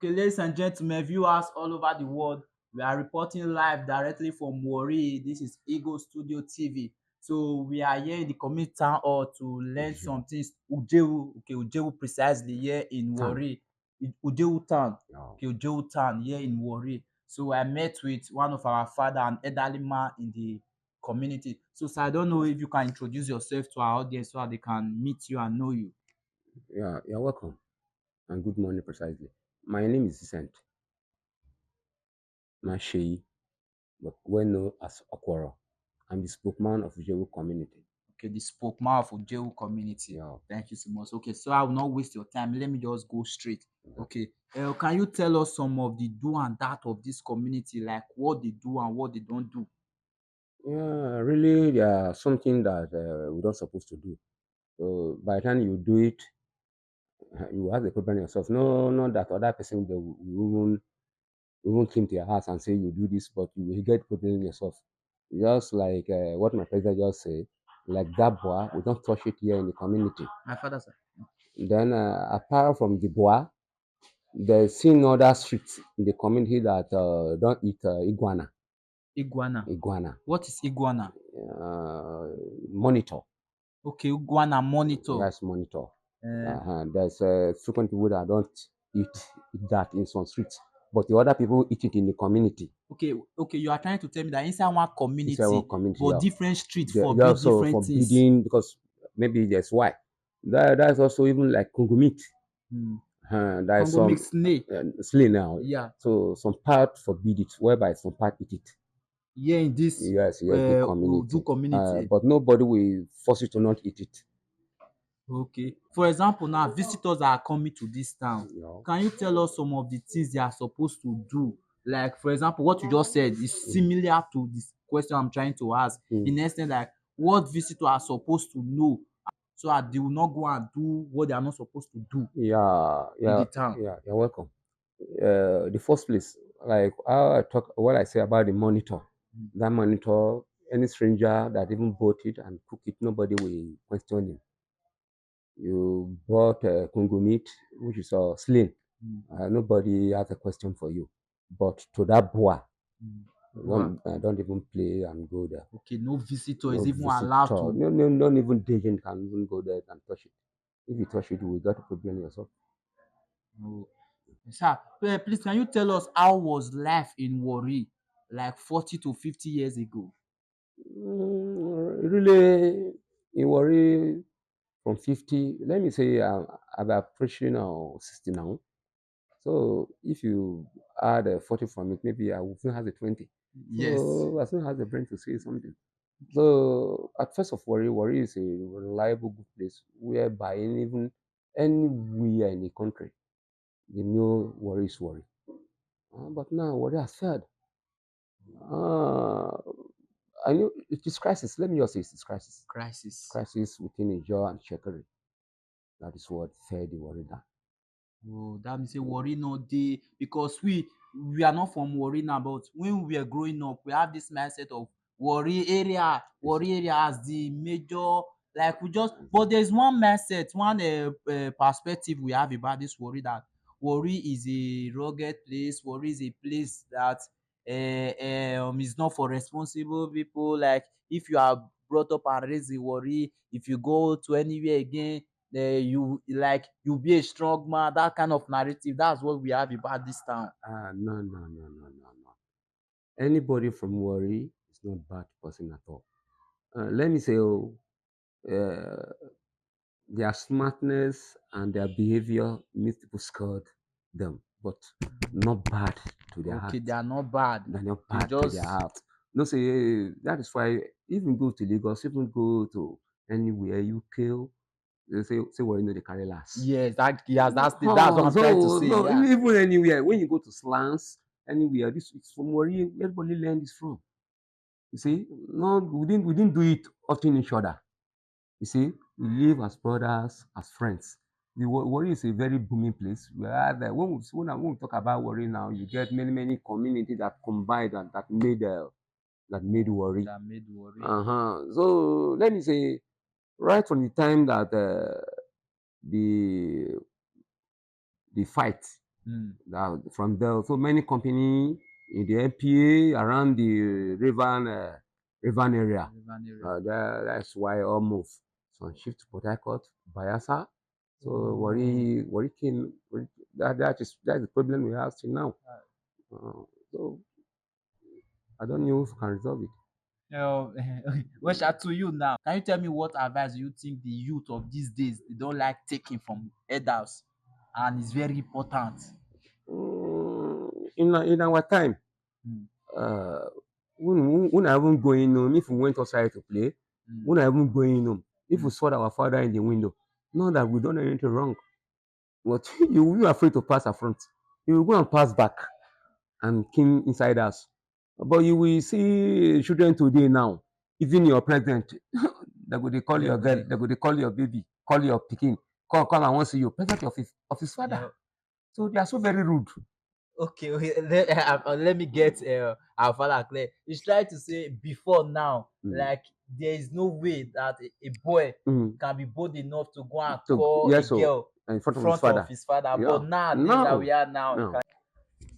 Okay, ladies and gentlemen, viewers all over the world, we are reporting live directly from Warri. This is Eagle Studio TV. So we are here in the community town hall to learn some things. Ujewu precisely here in Town. Warri. Ujewu town. Yeah. Okay, Ujewu town here in Warri. So I met with one of our father, an elderly man in the community. So sir, I don't know if you can introduce yourself to our audience so that they can meet you and know you. Yeah, you're welcome. And good morning precisely. My name is Vincent Masheyi, but well known as Okworo. I'm the spokesman of Jewu community. Okay, the spokesman of Ujewu community. Yeah. Thank you so much. Okay, so I will not waste your time. Let me just go straight. Okay, can you tell us some of the do and that of this community, like what they do and what they don't do? Yeah, really, something that we don't supposed to do. So by the time you do it, you have the problem yourself. No, not that other person will even came to your house and say you do this, but you will get problem yourself. Just like what my president just said, like that boy, we don't touch it here in the community. My father, sir. Then apart from the bois, there's seen other streets in the community that don't eat iguana. Iguana. Iguana. What is iguana? Uh, Monitor. Okay, iguana monitor. Yes, monitor. Uh, There's frequent people that don't eat that in some streets, but the other people eat it in the community. okay, you are trying to tell me that inside one It's our community, community. but Yeah. different streets They're forbid also different things. forbidding because maybe that's why. That's also even like Congo meat. Hmm. There is Congo some mixed snake. slay now. Yeah. So some part forbid it, whereby some part eat it. Here in this Yes, the Udu community. community. But nobody will force you to not eat it. Okay. For example, now visitors are coming to this town. You know. Can you tell us some of the things they are supposed to do? Like, for example, what you just said is similar to this question I'm trying to ask. Mm. In essence, like what visitors are supposed to know so that they will not go and do what they are not supposed to do Yeah, in yeah, the town. yeah. You're welcome. The first place, like how I talk, what I say about the monitor. Mm. That monitor, any stranger that even bought it and cook it, nobody will question him. You bought Congo meat, which is slim. Mm. Nobody has a question for you. But to that boa, Mm. Wow. don't even play and go there. Okay, no visitor No is even allowed visitor, to. no, not even Dejan can even go there and touch it. If you touch it, you will get a problem yourself. No. Sir, please can you tell us how was life in Warri like 40 to 50 years ago? Really, in worry from 50, let me say I'm approaching 60 now. So if you add 40 from it, maybe I will still have a 20. Yes. So I still have the brain to say something. So at first of Warri is a reliable good place whereby even anywhere in the country, they know Warri is Warri. But now Warri has failed. Uh, I know it is crisis. Let me just say it is crisis. Crisis. Crisis within Niger and Shekari. That is what fed the Warri down. Oh, that means say Warri no dey because we are not from Warri now, but when we were growing up, we have this mindset of Warri area as the major, like we just, but there's one mindset, one perspective we have about this Warri, that Warri is a rugged place. Warri is a place that is not for responsible people. Like if you are brought up and raised in Warri, if you go to anywhere again, you like you be a strong man, that kind of narrative. That's what we have about this town. No, no, no, no, no, no. Anybody from Warri is not bad person at all. Let me say, uh, their smartness and their behavior makes people scared them, but not bad to their Okay, heart. they are not bad. They're not They bad to their just heart. No, say that is why even go to Lagos, even go to anywhere you kill, they say well, they carry last. yes, that's what I'm trying to So say. no, Yeah. even anywhere when you go to slants, anywhere, this is from where everybody learn this from. You see, no, we didn't do it often each other. You see, we live as brothers, as friends. The Warri is a very booming place. Where when we talk about Warri now, you get many communities that combined and that made Warri. That made Warri. So let me say, right from the time that the the fight That from there, so many company in the NPA around the River area. River area. That's why all move. Some shift to Port Harcourt, Bayelsa. So Warri came. That's the problem we have till now. So I don't know if we can resolve it. Um, well, to you now, can you tell me what advice you think the youth of these days they don't like taking from elders, and it's very important? In our time, Mm, uh, when I even going home, if we went outside to play, mm, when I even going home, if we mm. saw our father in the window, not that we done anything wrong, but you are afraid to pass in front. You will go and pass back and came inside us. But you will see children today now, even your president, they call They your go girl, dey they call your baby, call your pikin, come and want to see you, president of his father. yeah. So they are so very rude. Okay, okay. Let me get our father clear. He's trying to say before now, Mm. like there is no way that a boy Mm. can be bold enough to go and So call a yes, so girl in in front of his front of father. his father. But Yeah. nowadays that we No. are now, you No. can.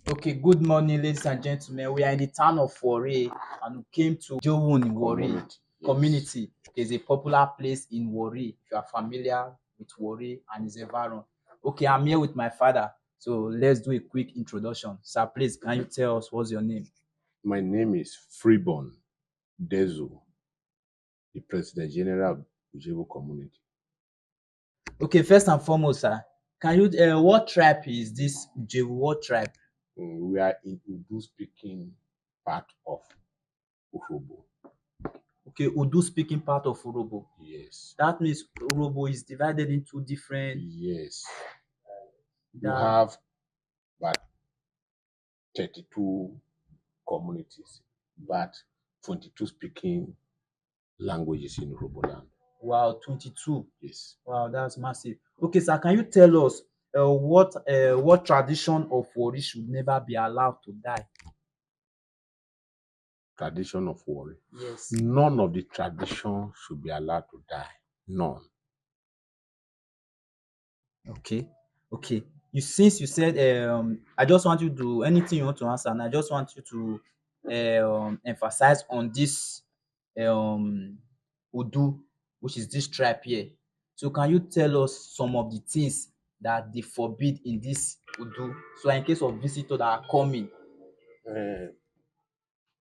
Okay, good morning, ladies and gentlemen. We are in the town of Warri and we came to Jowun in Warri Community. Yes. community. It's a popular place in Warri. If you are familiar with Warri and its environment. Okay, I'm here with my father. So let's do a quick introduction. Sir, please, can you tell us what's your name? My name is Freeborn Dezo, the President General of Ujebu Community. Okay, first and foremost, sir, can you what tribe is this Ujewu? What tribe? We are in Udu speaking part of Urobo. Okay, Udu speaking part of Urobo. Yes. That means Urobo is divided into different Yes. You that have about 32 communities, but 22 speaking languages in Urobo land. wow, 22. Yes. Wow, that's massive. Okay, sir, can you tell us what tradition of Warri should never be allowed to die? Tradition of Warri. Yes. None of the tradition should be allowed to die. None. Okay. Okay. Since you said I just want you to anything you want to answer, and I just want you to emphasize on this um Udu, which is this tribe here. So can you tell us some of the things that they forbid in this Udu? So in case of visitors that are coming. Uh,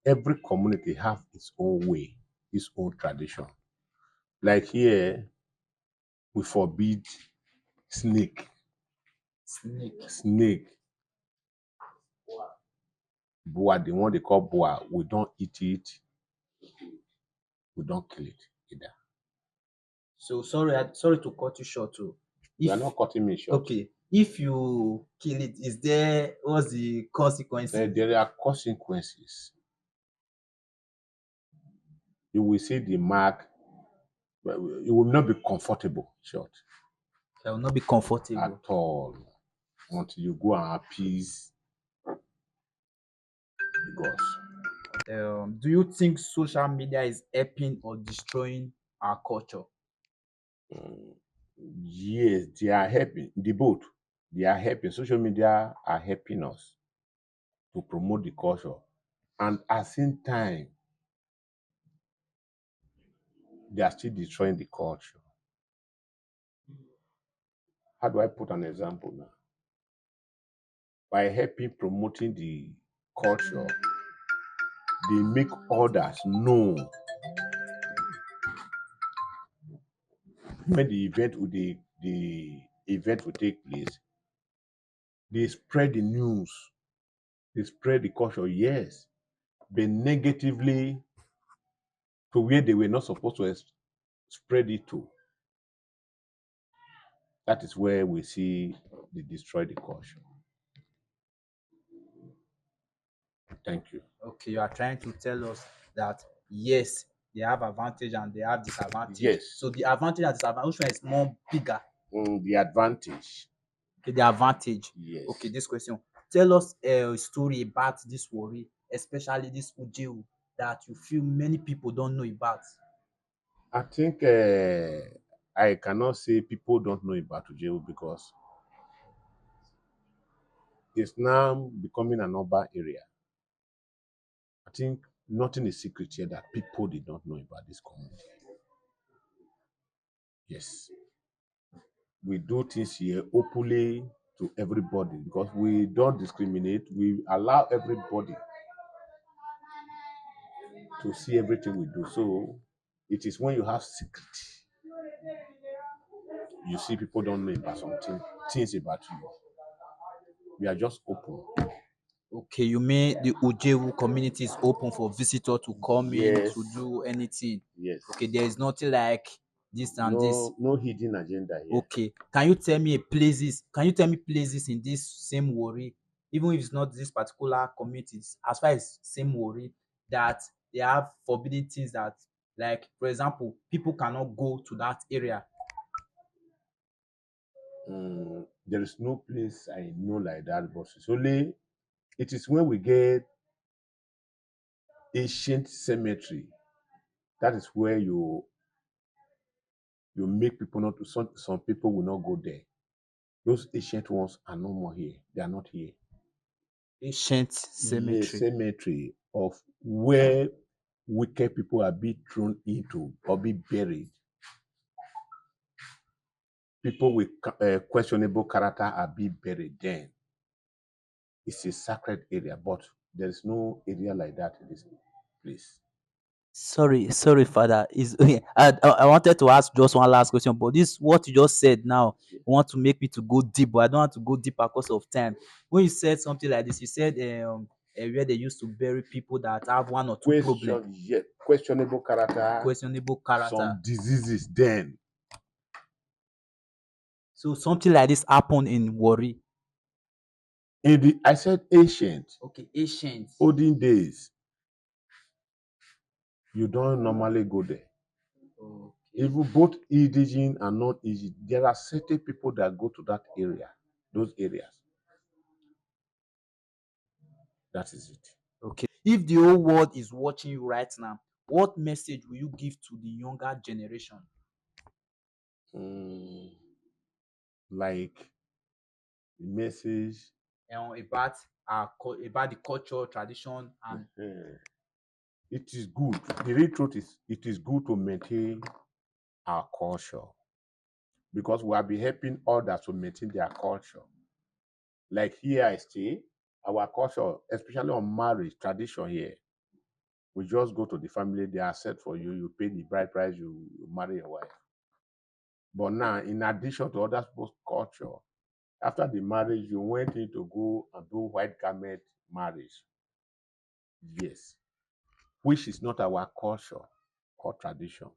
every community have its own way, its own tradition. Like here, we forbid snake. Snake. Snake, boa, the one they call boa, we don't eat it, we don't kill it either. So sorry to cut you short too. You are If not cutting me short. okay, if you kill it, is there what's the consequences? There are consequences. You will see the mark, but you will not be comfortable, short, I will not be comfortable. at all, until you go and appease the gods. Do you think social media is helping or destroying our culture? Mm, yes, they are helping, the both. They are helping. Social media are helping us to promote the culture. And at the same time, they are still destroying the culture. How do I put an example now? By helping promoting the culture, they make others know when the event will take place. They spread the news, they spread the culture, yes, but negatively to where they were not supposed to spread it to. That is where we see they destroy the culture. Thank you. Okay, you are trying to tell us that yes, they have advantage and they have disadvantage. Yes. So the advantage and disadvantage, which one is more bigger? The advantage. Okay, the advantage. Yes. Okay, this question. Tell us a story about this Warri, especially this Ujewu, that you feel many people don't know about. I think I cannot say people don't know about Ujewu because It's now becoming an urban area. I think nothing is secret here that people did not know about this community. Yes, we do things here openly to everybody because we don't discriminate. We allow everybody to see everything we do. So it is when you have secret, you see people don't know about something, things about you. We are just open. Okay, you mean the Ujewu community is open for visitor to come in Yes, to do anything? yes. Okay, there is nothing like this and this. No hidden agenda here. Okay, can you tell me places? Can you tell me places in this same Warri, even if it's not this particular communities, as far as same Warri, that they have forbidden things that, like for example, people cannot go to that area. There is no place I know like that, but it's only it is when we get ancient cemetery. That is where you make people not to some people will not go there. Those ancient ones are no more here. They are not here. Ancient Yes, cemetery. cemetery of where wicked people are being thrown into or be buried. People with questionable character are being buried then. It's a sacred area, but there is no area like that in this place. Sorry, Father. Is I wanted to ask just one last question, but this what you just said now. You want to make me to go deep, but I don't want to go deep because of time. When you said something like this, you said where they used to bury people that have one or two problems, Questionable character, questionable character. some diseases then. So something like this happened in Warri. I said ancient, Okay, ancient. olden days, you don't normally go there. Okay. Even both indigenous and non-indigenous, there are certain people that go to that area, those areas. That is it. Okay. If the whole world is watching you right now, what message will you give to the younger generation? Mm, like the message. About about the culture, tradition, and It is good. The real truth is, it is good to maintain our culture because we have been helping others to maintain their culture. Like here I stay, our culture, especially on marriage tradition here, we just go to the family, they are set for you, you pay the bride price, you marry your wife. But now, in addition to other people's culture, after the marriage, you went in to go and do white garment marriage. Yes, which is not our culture or tradition.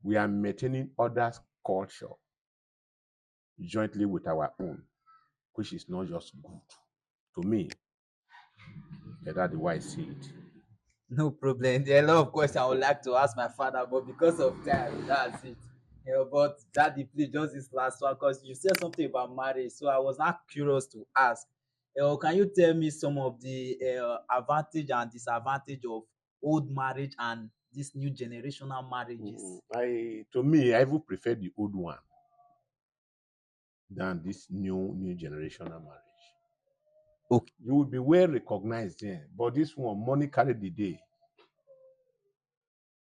We are maintaining others' culture jointly with our own, which is not just good. To me, that's the way I see it. no problem. There are a lot of questions I would like to ask my father, but because of time, that's it. But daddy, please just this last one because you said something about marriage, so I was not curious to ask. Can you tell me some of the advantage and disadvantage of old marriage and this new generational marriages? To me, I even prefer the old one than this new generational marriage. Okay. You will be well recognized then, but this one, money carry the day.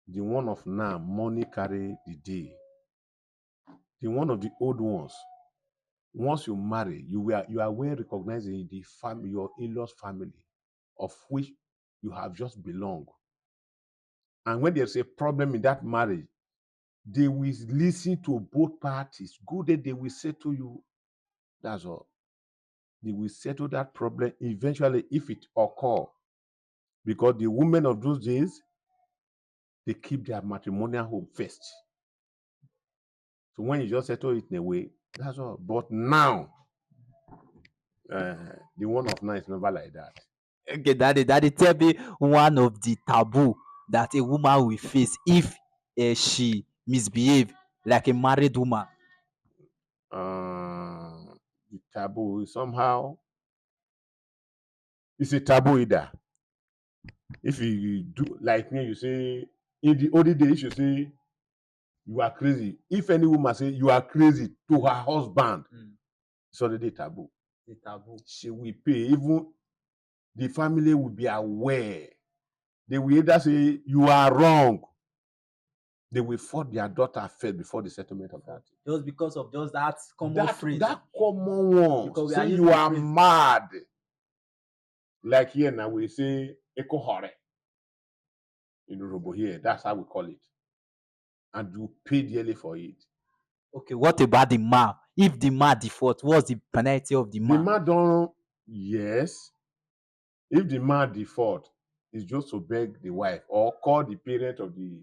The one of now, money carry the day. The one of the old ones, once you marry, you are well recognized in the family, your in-laws family, of which you have just belonged. And when there's a problem in that marriage, they will listen to both parties. Good day, they will say to you, that's all. They will settle that problem eventually if it occur. Because the women of those days, they keep their matrimonial home first. So when you just settle it in a way, that's all. But now, the one of now is never like that. Okay, daddy, tell me one of the taboo that a woman will face if she misbehave like a married woman. The taboo is somehow, it's a taboo either. If you do like me, you say in the olden days, you say you are crazy. If any woman say you are crazy to her husband, it's already taboo. The taboo. She will pay. Even the family will be aware. They will either say you are wrong. They will fought their daughter first before the settlement of that. Just because of just that common That phrase. that common one. Because we are Say using you the are phrase. mad. Like here now we say ekohore. In Urobo here, that's how we call it. And you pay dearly for it. Okay, what about the man? If the man default, what's the penalty of the The man? man don't, yes. If the man default, it's just to beg the wife or call the parent of the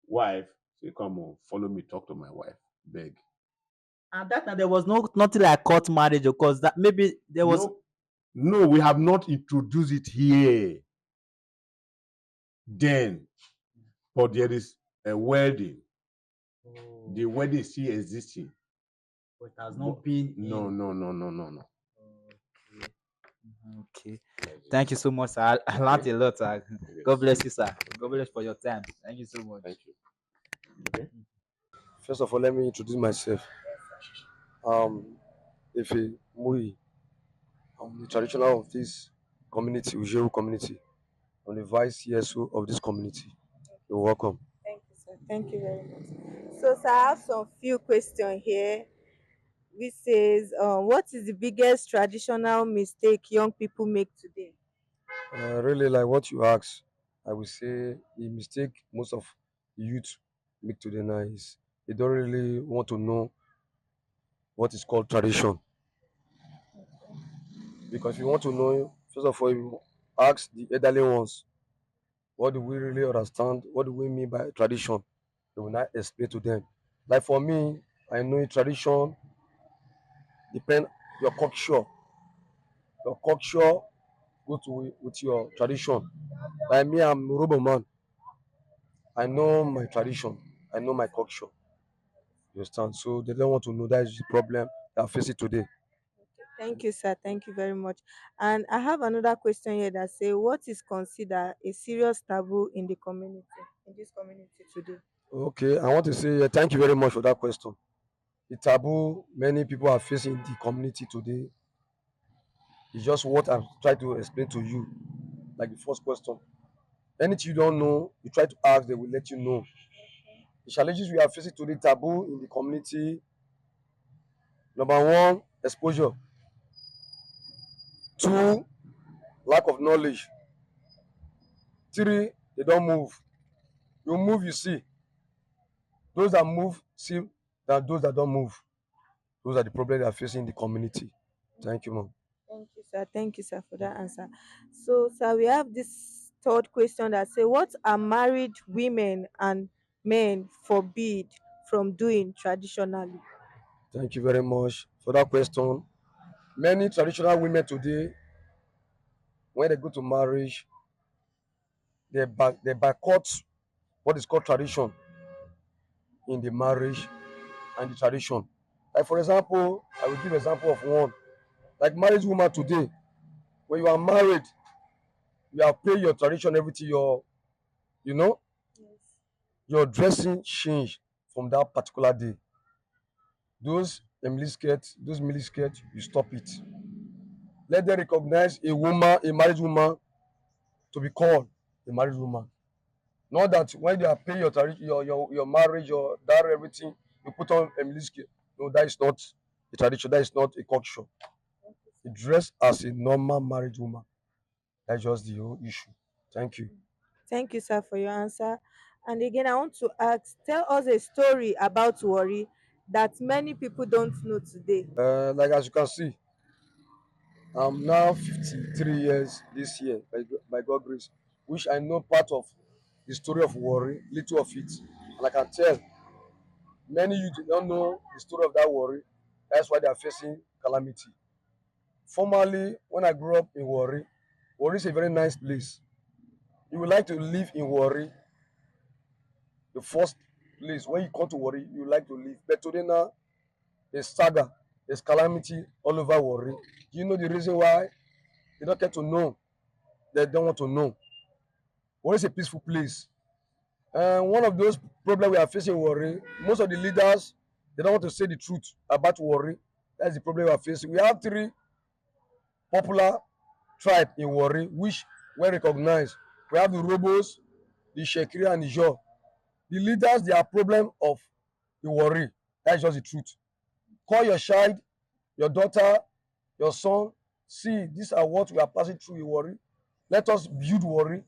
wife, say, come on, follow me, talk to my wife, beg. And that time there was nothing like court marriage, because that maybe there was. No, we have not introduced it here. Then, but there is a wedding. The wedding is still existing. But it has not been. No. Okay. Thank you so much, sir. I learned a lot, sir. God bless you, sir. God bless you for your time. Thank you so much. Thank you. Okay. First of all, let me introduce myself. Ife Mui. I'm the traditional of this community, Ujeru community. I'm the vice CSO of this community. You're welcome. Thank you, sir. Thank you very much. So, sir, I have some few questions here, which says, what is the biggest traditional mistake young people make today? Really, like what you asked, I would say the mistake most of the youth make today now is they don't really want to know what is called tradition. Because if you want to know, first of all, you ask the elderly ones, what do we really understand? What do we mean by tradition? They will not explain to them. Like for me, I know tradition depend your culture. Your culture go to with your tradition. Like me, I'm a Robo man. I know my tradition. I know my culture. You understand? So they don't want to know that is the problem they are facing today. Thank you, sir. Thank you very much. And I have another question here that say, what is considered a serious taboo in the community, in this community today? Okay, I want to say thank you very much for that question. The taboo many people are facing in the community today is just what I'm trying to explain to you. Like the first question. Anything you don't know, you try to ask, they will let you know. The challenges we are facing today, taboo in the community. Number one, exposure. Two, lack of knowledge. Three, they don't move. You move, you see. Those that move see that those that don't move. Those are the problems they are facing in the community. Thank you, mom. Thank you, sir. Thank you, sir, for that answer. So, sir, we have this third question that say, what are married women and men forbid from doing traditionally? Thank you very much for that question. Many traditional women today, when they go to marriage, they boycott what is called tradition in the marriage and the tradition. Like for example, I will give example of one. Like married woman today, when you are married, you are pay your tradition, everything, you know, Yes. your dressing change from that particular day. Those mini skirts, you stop it. Let them recognize a woman, a married woman, to be called a married woman. Not that when they are paying your your marriage, your dowry, everything, you put on a mini skirt. No, that is not a tradition. That is not a culture. You dress as a normal married woman. That's just the whole issue. Thank you. Thank you, sir, for your answer. And again, I want to ask, tell us a story about Warri that many people don't know today. Like as you can see, I'm now 53 years this year by God grace, which I know part of the story of Warri, little of it. And I can tell many you don't know the story of that Warri. That's why they are facing calamity. Formerly, when I grew up in Warri, Warri is a very nice place. You would like to live in Warri, the first place. When you come to Warri, you like to live. But today now, there's saga, there's calamity all over Warri. Do you know the reason why? They don't get to know. They don't want to know. Warri is a peaceful place. And one of those problems we are facing in Warri, most of the leaders, they don't want to say the truth about Warri. That's the problem we are facing. We have three popular tribe in Warri, which were recognized. We have the Robos, the Shekiri, and the Jaw. The leaders, they are problem of the Warri. That's just the truth. Call your child, your daughter, your son. See, these are what we are passing through in Warri. Let us build Warri.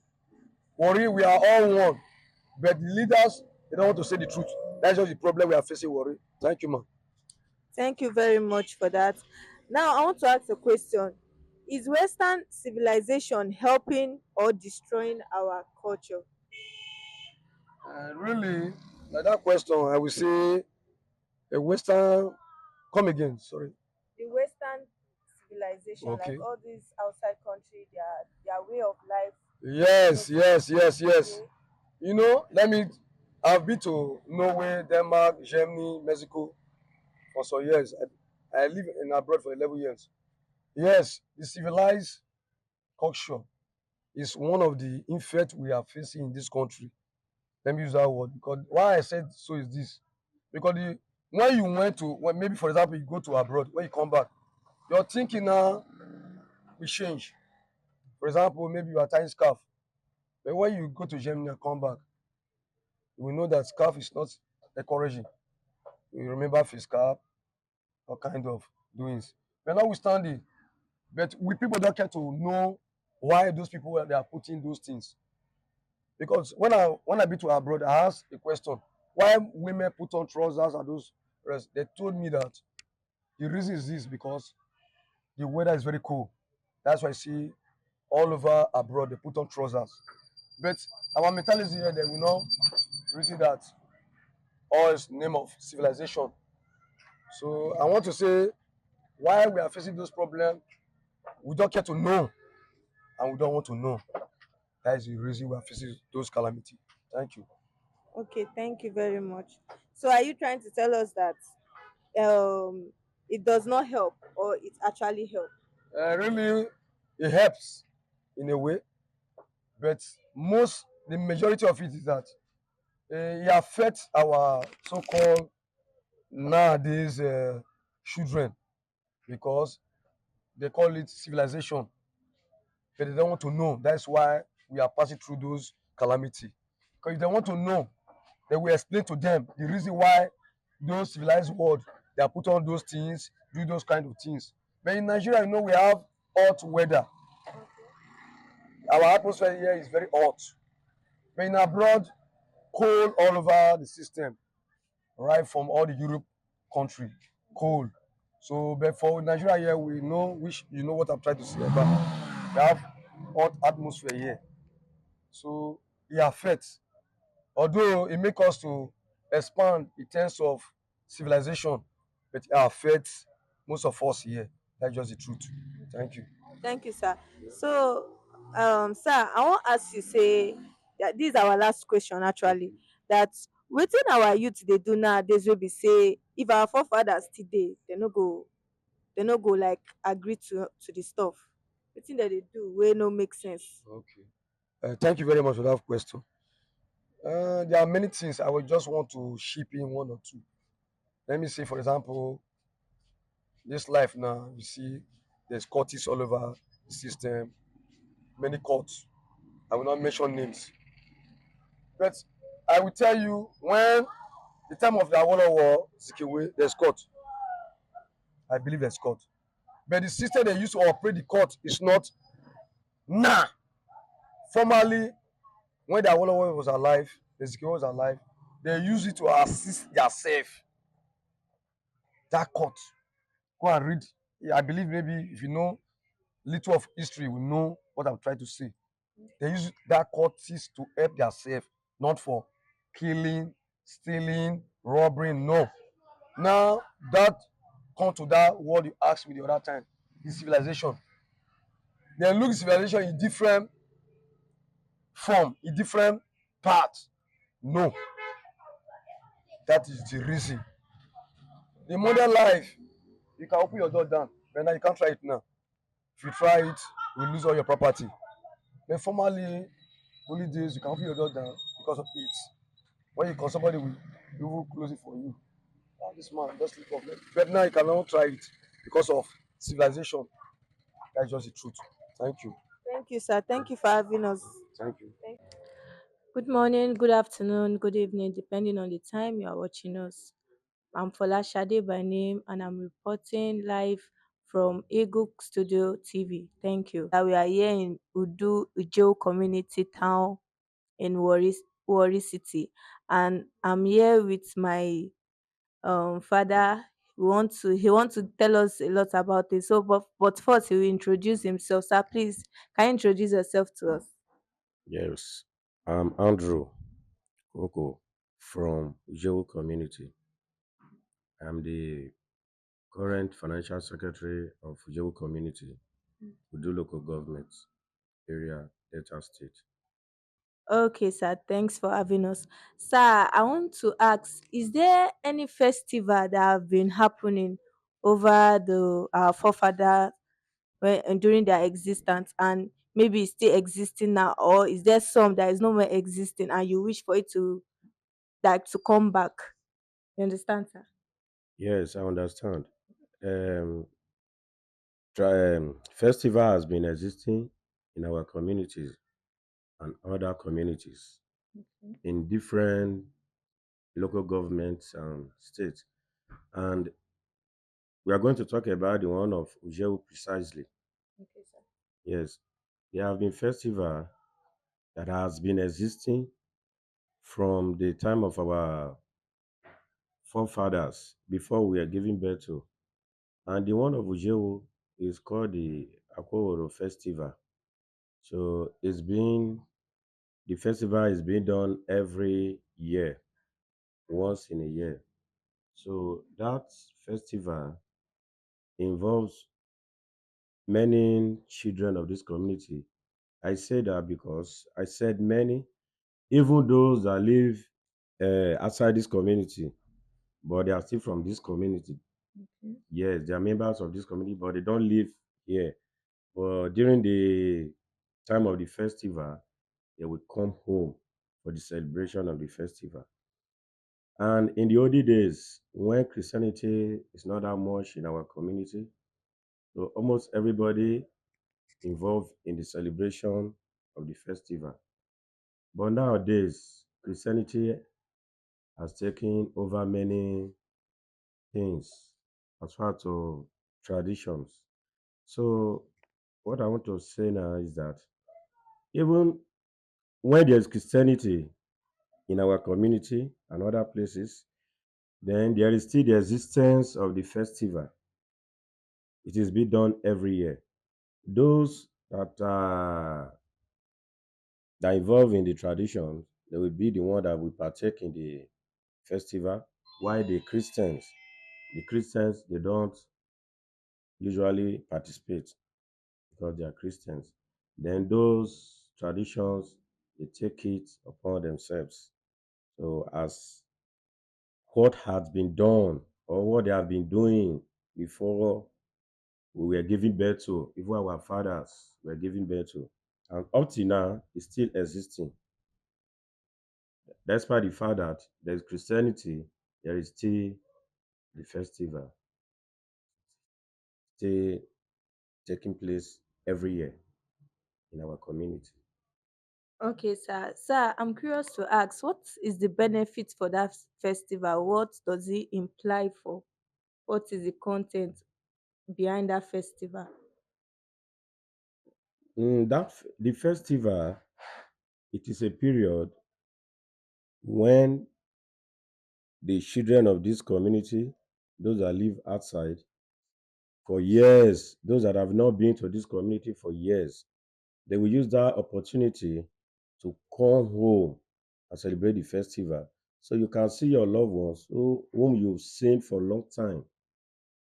Warri, we are all one. But the leaders, they don't want to say the truth. That's just the problem we are facing, Warri. Thank you, man. Thank you very much for that. Now, I want to ask a question. Is Western civilization helping or destroying our culture? Really, like that question, I will say a Western. Come again, sorry. The Western civilization, like Okay. all these outside country, their way of life. Yes, yes, yes, yes. Okay. You know, I've been to Norway, Denmark, Germany, Mexico for some years. I live in abroad for 11 years. Yes, the civilized culture is one of the effects we are facing in this country. Let me use that word because why I said so is this. Because when you went to, when maybe for example, you go to abroad, when you come back, your thinking now will change. For example, maybe you are tying scarf. But when you go to Germany and come back, you will know that scarf is not encouraging. You remember face cap or kind of doings. But notwithstanding, but we people don't care to know why those people they are putting those things. Because when I been to abroad, I asked a question: why women put on trousers and those rest? They told me that the reason is this because the weather is very cold. That's why I see all over abroad they put on trousers. But our mentality here, they will not reason that all is name of civilization. So I want to say why we are facing those problems, we don't care to know and we don't want to know. That is the reason we are facing those calamities. Thank you. Okay, thank you very much. So, are you trying to tell us that it does not help or it actually helps? Really, it helps in a way, but the majority of it is that it affects our so-called nowadays children because they call it civilization, but they don't want to know. That's why we are passing through those calamity. Because if they want to know, they will explain to them the reason why those civilized world they are put on those things, do those kind of things. But in Nigeria, you know, we have hot weather. Our atmosphere here is very hot. But in abroad, cold all over the system, right from all the Europe country, cold. So, but for Nigeria here, we know which you know what I'm trying to say about. We have hot atmosphere here, so it affects. Although it makes us to expand in terms of civilization, but it affects most of us here. That's just the truth. Thank you. Thank you, sir. So, sir, I want ask you say that this is our last question actually. That within our youth they do nowadays will be say if our forefathers today they no go like agree to the stuff. Wetin dem dey do wey no make sense. Okay. Thank you very much for that question. There are many things I would just want to chip in one or two. Let me say, for example, this life now, you see, there's courts all over the system, many courts. I will not mention names. But I will tell you, when the time of the Awolowo War, Zikiwe, there's court. I believe there's court. But the system they use to operate the court is not now. Formerly, when the Awolowo was alive, the Zikiwe was alive, they use it to assist themselves. That court. Go and read. I believe maybe if you know little of history, you know what I'm trying to say. They use that courts to help themselves, not for killing, stealing, robbery. No. Now that come to that word you asked me the other time, the civilization. They look civilization in different form, in different parts. No, that is the reason. The modern life, you can open your door down, but now you can't try it now. If you try it, you will lose all your property. But formerly, only days you can open your door down because of it. When you call somebody will close it for you. Oh, this man just sleep off. But now you cannot try it because of civilization. That's just the truth. Thank you. Thank you, sir. Thank you for having us. Thank you. Good morning, good afternoon, good evening, depending on the time you are watching us. I'm Fola Shade by name, and I'm reporting live from Eagle Studio TV. Thank you. We are here in Ujo Community Town in Warri City, and I'm here with my father. He wants to tell us a lot about it. So, but first, he will introduce himself. Sir, please, can you introduce yourself to us? Yes, I'm Andrew Koko from Ujewu community. I'm the current financial secretary of Ujewu community, Udu local government area, Delta State. Okay, sir. Thanks for having us. Sir, I want to ask, is there any festival that have been happening over the our forefather during their existence, and maybe it's still existing now, or is there some that is no more existing and you wish for it to come back? You understand, sir? Yes, I understand. Um, Festival has been existing in our communities and other communities Okay. in different local governments and states. And we are going to talk about the one of Ujewu precisely. Okay, sir. Yes, there have been festival that has been existing from the time of our forefathers before we are giving birth to. And the one of Ujewu is called the Akworo Festival. So the festival is being done every year, once in a year. So that festival involves many children of this community. I say that because I said many, even those that live outside this community, but they are still from this community. Okay. Yes, they are members of this community, but they don't live here. But during the time of the festival, they will come home for the celebration of the festival. And in the olden days, when Christianity is not that much in our community, so almost everybody involved in the celebration of the festival. But nowadays, Christianity has taken over many things as far to traditions. So what I want to say now is that even when there's Christianity in our community and other places, then there is still the existence of the festival. It is being done every year. Those that involve in the tradition, they will be the one that will partake in the festival, while the Christians, they don't usually participate because they are Christians. Then those traditions, they take it upon themselves. So as what has been done or what they have been doing before we were giving birth to, even our fathers were giving birth to. And up till now, it's still existing. Despite the fact that there's Christianity, there is still the festival still taking place every year in our community. Okay, sir. Sir, I'm curious to ask, what is the benefit for that festival? What does it imply for? What is the content behind that festival? The festival, it is a period when the children of this community, those that live outside for years, those that have not been to this community for years, they will use that opportunity to come home and celebrate the festival. So you can see your loved ones whom you've seen for a long time,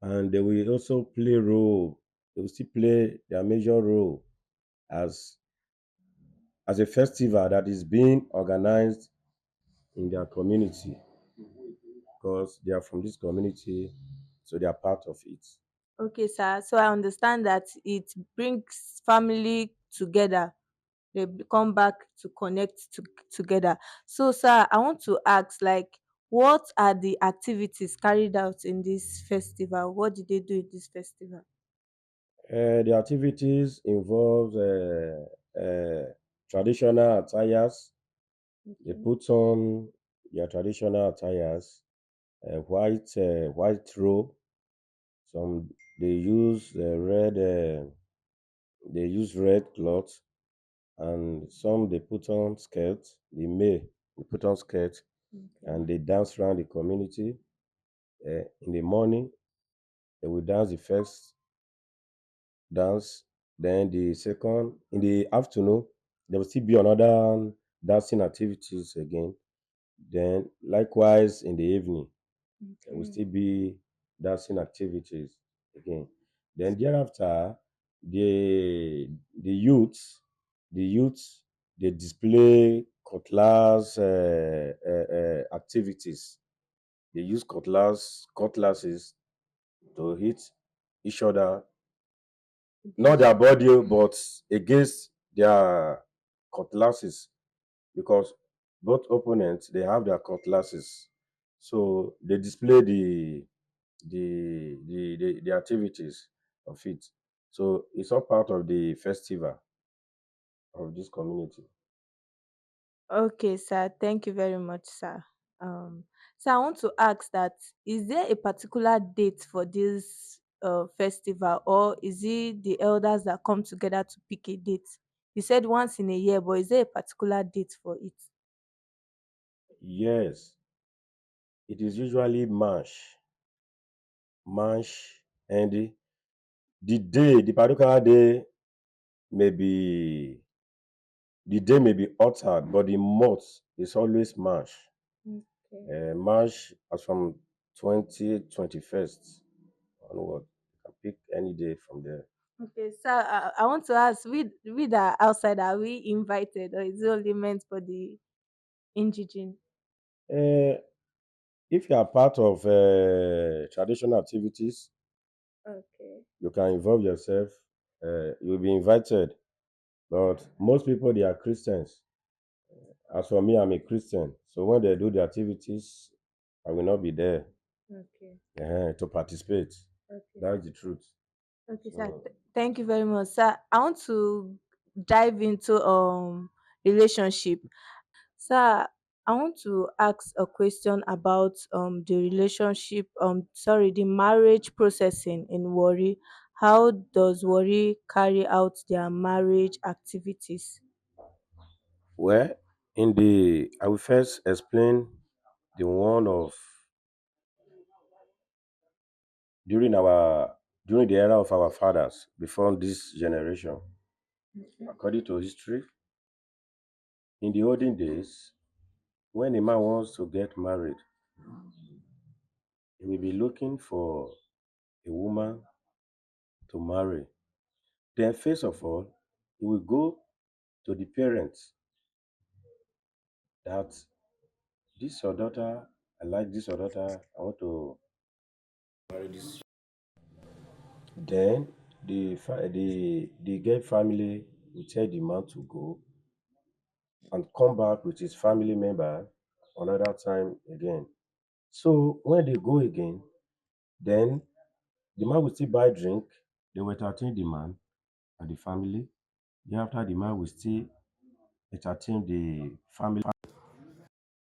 and they will also play role. They will still play their major role as as a festival that is being organized in their community because they are from this community, so they are part of it. Okay, sir. So I understand that it brings family together. Come back to together. So, sir, I want to ask, like, what are the activities carried out in this festival? What did they do in this festival? The activities involve traditional attires. They Okay. put on their traditional attires, white robe. Some they use red. They use red cloth, and some they put on skirts. They put on skirts, Okay. and they dance around the community. In the morning, they will dance the first dance. Then the second in the afternoon, there will still be another dancing activities again. Then likewise in the evening, there will Okay. still be dancing activities again. Then thereafter, the the youths, the youths, they display cutlass activities. They use cutlasses to hit each other, not their body, but against their cutlasses, because both opponents they have their cutlasses, so they display the activities of it. So it's all part of the festival of this community. Okay, sir. Thank you very much, sir. Um, so I want to ask that is there a particular date for this festival, or is it the elders that come together to pick a date? You said once in a year, but is there a particular date for it? Yes, it is usually March, and the particular day may be the day may be altered, but the month is always March. Okay. March as from 21st onward. You can pick any day from there. Okay, so I want to ask, we that are outside, are we invited, or is it only meant for the indigene? Uh, if you are part of traditional activities, Okay. you can involve yourself. You'll be invited. But most people, they are Christians. As for me, I'm a Christian. So when they do the activities, I will not be there Okay. to participate. Okay, That's sir. the truth. Okay, sir. So, Thank you very much, sir. I want to dive into relationship. Sir, I want to ask a question about the relationship, sorry, the marriage processing in Warri. How does Warri carry out their marriage activities? well, I will first explain the one of during our during the era of our fathers before this generation. According to history, in the olden days, when a man wants to get married, he will be looking for a woman to marry. Then, first of all, he will go to the parents that this your daughter, I like this your daughter, I want to marry this. Then the girl family will tell the man to go and come back with his family member another time again. So when they go again, then the man will still buy drink. They will entertain the man and the family. Then after the man will still entertain the family,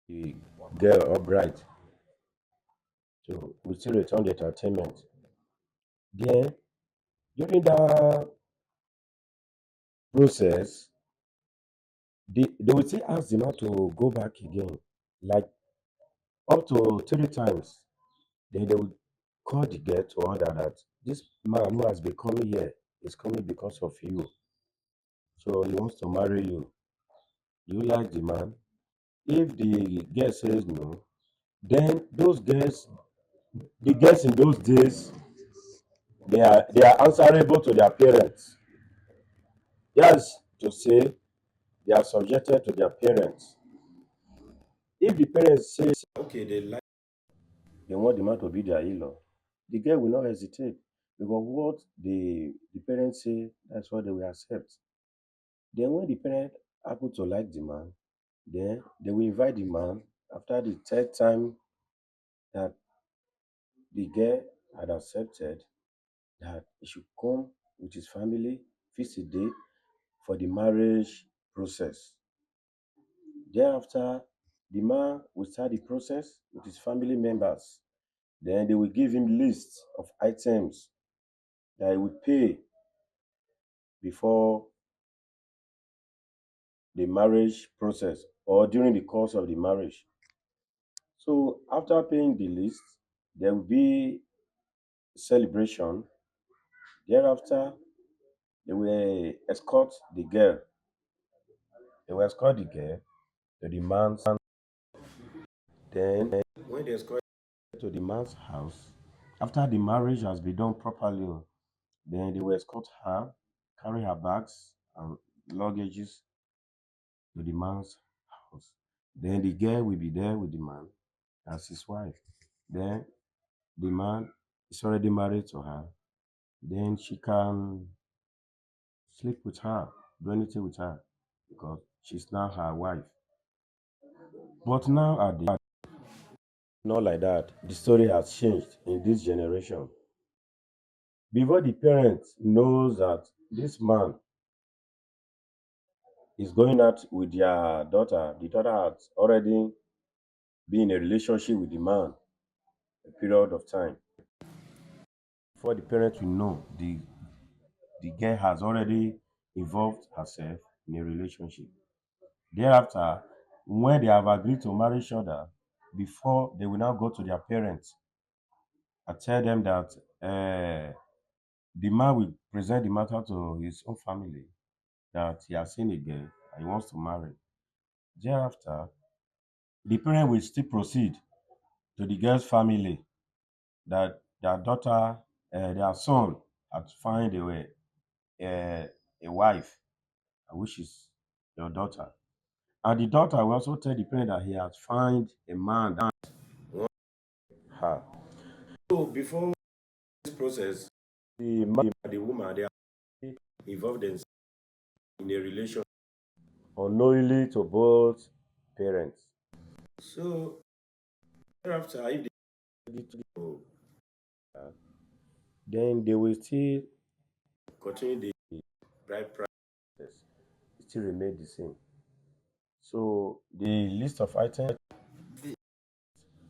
the girl or bride. So we still return the entertainment. Then during that process, they will still ask the man to go back again, like up to 3 times. Then they will call the girl to order that this man who has been coming here is coming because of you. So he wants to marry you. You like the man? If the girl says no, then the girls in those days, they are answerable to their parents. That's to say they are subjected to their parents. If the parents say okay, they want the man to be their in-law, the girl will not hesitate because what the parents say, that's what they will accept. Then when the parent happen to like the man, then they will invite the man after the third time that the girl had accepted that he should come with his family, fix a date for the marriage process. Thereafter, the man will start the process with his family members. Then they will give him lists of items that he would pay before the marriage process or during the course of the marriage. So after paying the list, there will be celebration. Thereafter, they will escort the girl. They will escort the girl to the man's. Then when they escort her to the man's house, after the marriage has been done properly, then they will escort her, carry her bags and luggages to the man's house. Then the girl will be there with the man as his wife. Then the man is already married to her. Then she can sleep with her, do anything with her, because she's now her wife. But nowadays, not like that. The story has changed in this generation. Before the parents knows that this man is going out with their daughter, the daughter has already been in a relationship with the man a period of time. Before the parents will know, the girl has already involved herself in a relationship. Thereafter, when they have agreed to marry each other, before they will now go to their parents and tell them that the man will present the matter to his own family that he has seen a girl and he wants to marry. Thereafter, the parent will still proceed to the girl's family that their daughter, their son, had found a wife, which is your daughter. And the daughter will also tell the parent that he has found a man that wants her. So before this process, the man and the woman they are involved themselves in a relationship unknowingly to both parents. So thereafter, if they ready to go, then they will still continue the bride process. It still remain the same. So the list of items